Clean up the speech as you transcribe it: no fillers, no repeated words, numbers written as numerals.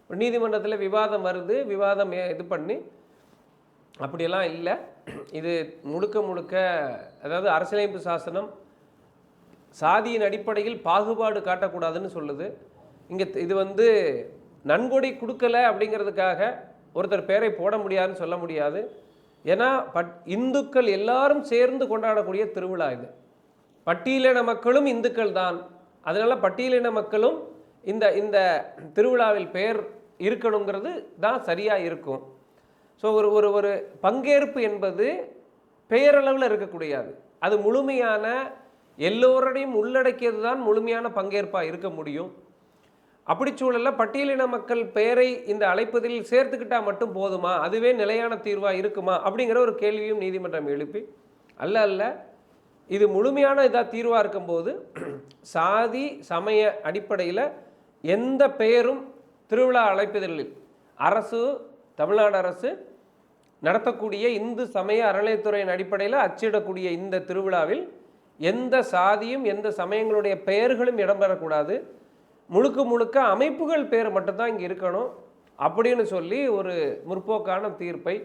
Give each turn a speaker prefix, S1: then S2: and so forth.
S1: நீதிமன்றத்தில் விவாதம் வருது, விவாதம் இது பண்ணி அப்படியெல்லாம் இல்லை. இது முழுக்க முழுக்க அதாவது அரசியலமைப்பு சாசனம் சாதியின் அடிப்படையில் பாகுபாடு காட்டக்கூடாதுன்னு சொல்லுது. இங்கே இது வந்து நன்கொடை கொடுக்கல அப்படிங்கிறதுக்காக ஒருத்தர் பேரை போட முடியாதுன்னு சொல்ல முடியாது. ஏன்னா இந்துக்கள் எல்லாரும் சேர்ந்து கொண்டாடக்கூடிய திருவிழா இது. பட்டியலின மக்களும் இந்துக்கள் தான். அதனால் பட்டியலின மக்களும் இந்த இந்த திருவிழாவில் பெயர் இருக்கணுங்கிறது தான் சரியாக இருக்கும். ஸோ ஒரு ஒரு ஒரு பங்கேற்பு என்பது பெயரளவில் இருக்கக்கூடியது. அது முழுமையான எல்லோரையும் உள்ளடக்கியது தான் முழுமையான பங்கேற்பாக இருக்க முடியும். அப்படி சூழலில் பட்டியலின மக்கள் பெயரை இந்த அழைப்பதில் சேர்த்துக்கிட்டால் மட்டும் போதுமா, அதுவே நிலையான தீர்வாக இருக்குமா அப்படிங்கிற ஒரு கேள்வியும் நீதிமன்றம் எழுப்பி, அல்ல இது முழுமையான இதாக தீர்வாக இருக்கும்போது சாதி சமய அடிப்படையில் எந்த பெயரும் திருவிழா அழைப்பதில் அரசு தமிழ்நாடு அரசு நடத்தக்கூடிய இந்து சமய அறநிலையத்துறையின் அடிப்படையில் அச்சிடக்கூடிய இந்த திருவிழாவில் எந்த சாதியும் எந்த சமயங்களுடைய பெயர்களும் இடம்பெறக்கூடாது. முழுக்க முழுக்க அமைப்புகள் பேர் மட்டும்தான் இங்கே இருக்கணும் அப்படின்னு சொல்லி ஒரு முற்போக்கான தீர்ப்பை